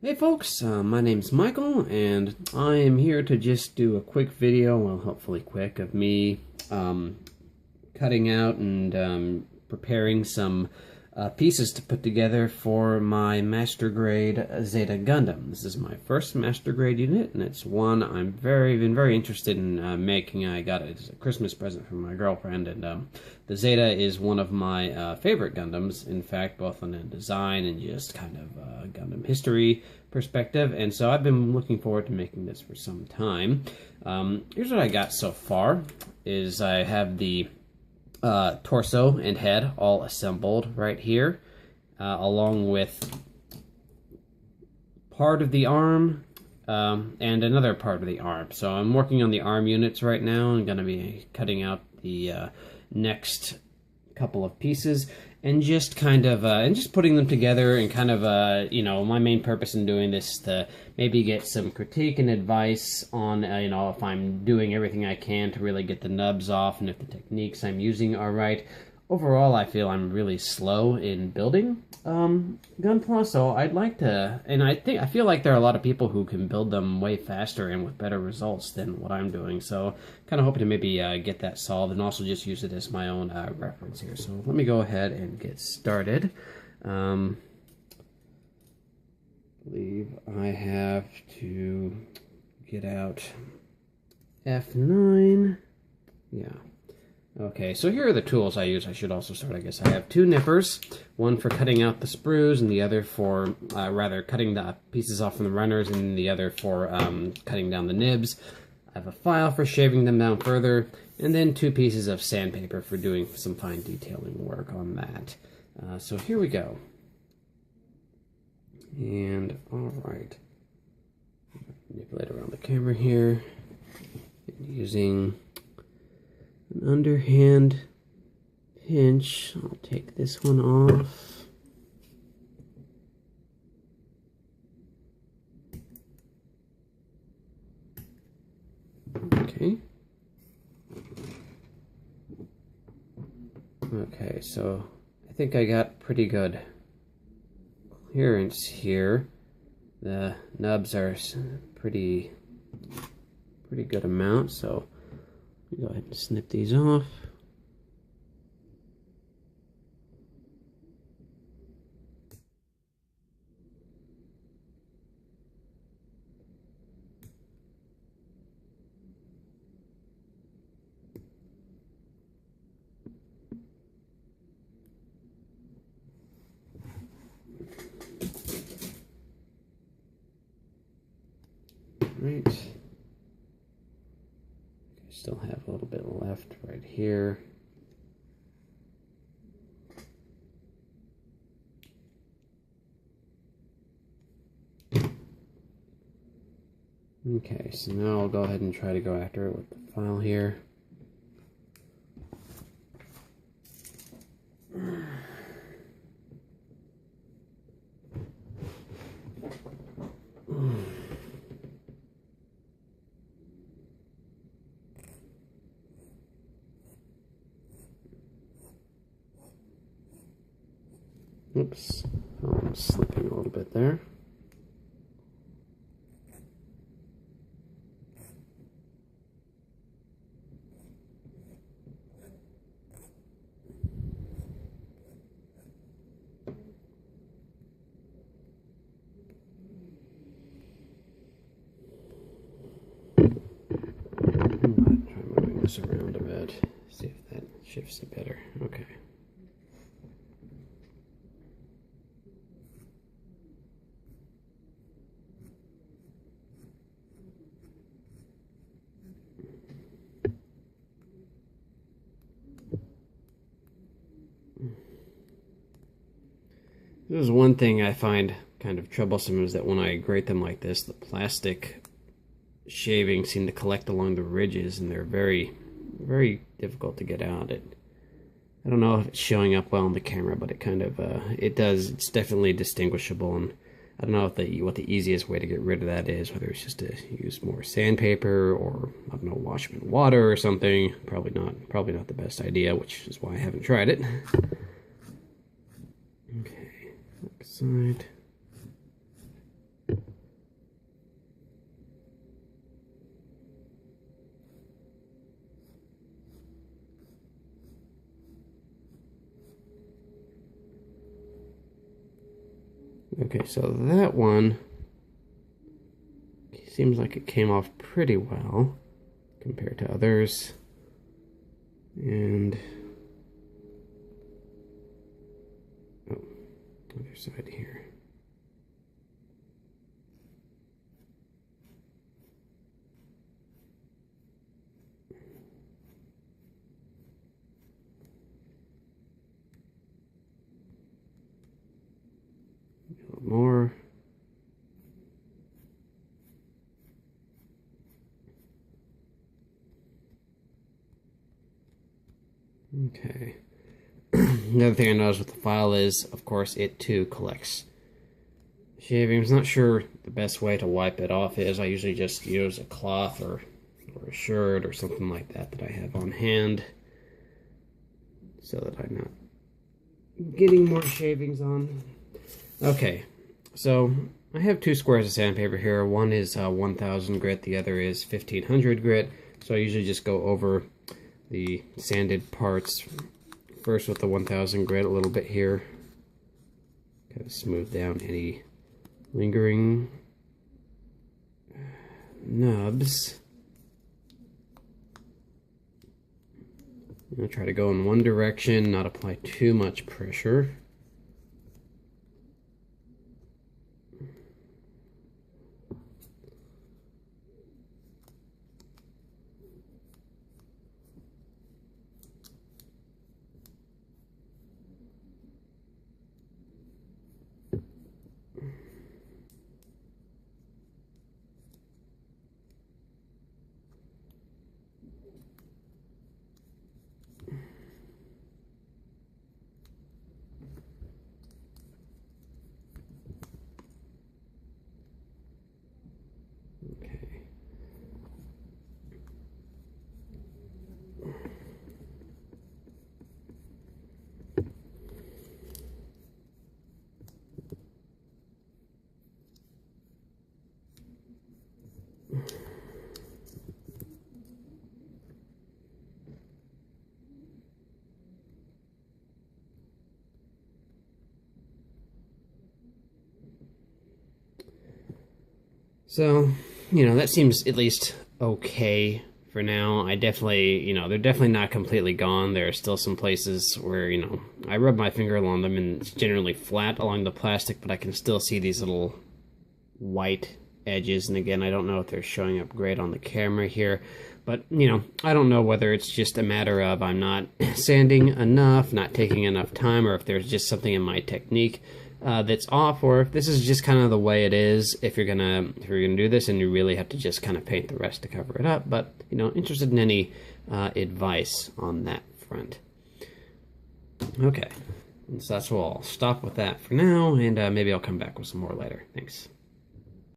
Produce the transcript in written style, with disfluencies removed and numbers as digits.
Hey folks, my name's Michael, and I am here to just do a quick video, well hopefully quick, of me cutting out and preparing some pieces to put together for my Master Grade Zeta Gundam. This is my first Master Grade unit, and it's one I'm been very interested in making. I got it as a Christmas present from my girlfriend, and the Zeta is one of my favorite Gundams, in fact, both on a design and just kind of Gundam history perspective, and so I've been looking forward to making this for some time. Here's what I got so far, is I have the torso and head all assembled right here, along with part of the arm and another part of the arm. So I'm working on the arm units right now. I'm going to be cutting out the next couple of pieces and just kind of just putting them together, and kind of you know, my main purpose in doing this is to maybe get some critique and advice on you know, if I'm doing everything I can to really get the nubs off, and if the techniques I'm using are right. Overall, I feel I'm really slow in building Gunpla, so I'd like to, and I feel like there are a lot of people who can build them way faster and with better results than what I'm doing, so kind of hoping to maybe get that solved, and also just use it as my own reference here. So let me go ahead and get started. I believe I have to get out F9, yeah. Okay, so here are the tools I use. I should also start, I guess. I have two nippers, one for cutting out the sprues, and the other for, cutting the pieces off from the runners, and the other for cutting down the nibs. I have a file for shaving them down further, and then two pieces of sandpaper for doing some fine detailing work on that. So here we go. And, alright. Manipulate around the camera here, using an underhand pinch. I'll take this one off. Okay. Okay, so I think I got pretty good clearance here. The nubs are pretty good amount, so go ahead and snip these off. Right. Still have a little bit left right here. Okay, so now I'll go ahead and try to go after it with the file here. Oops, I'm slipping a little bit there. Try moving this around a bit, see if that shifts it better. Okay. This is one thing I find kind of troublesome, is that when I grate them like this, the plastic shavings seem to collect along the ridges, and they're very difficult to get out. I don't know if it's showing up well on the camera, but it kind of it does. It's definitely distinguishable, and I don't know if what the easiest way to get rid of that is, whether it's just to use more sandpaper, or I don't know, wash them in water or something. Probably not the best idea, which is why I haven't tried it. Okay, back side. Okay, so that one seems like it came off pretty well compared to others. And oh, other side here. A little more. Okay. Another thing I noticed with the file is, of course, it too collects shavings. Not sure the best way to wipe it off is. I usually just use a cloth or a shirt or something like that I have on hand so that I'm not getting more shavings on. Okay, so I have two squares of sandpaper here. One is 1000 grit, the other is 1500 grit. So I usually just go over the sanded parts first with the 1000 grit a little bit here. Kind of smooth down any lingering nubs. I'm going to try to go in one direction, not apply too much pressure. So, that seems at least okay for now. I definitely, they're definitely not completely gone. There are still some places where, I rub my finger along them and it's generally flat along the plastic, but I can still see these little white edges. And again, I don't know if they're showing up great on the camera here, but, I don't know whether it's just a matter of I'm not sanding enough, not taking enough time, or if there's just something in my technique that's off, or if this is just kind of the way it is. If you're gonna do this, and you really have to just kind of paint the rest to cover it up. But interested in any advice on that front. Okay, so that's all. I'll stop with that for now, and maybe I'll come back with some more later. Thanks.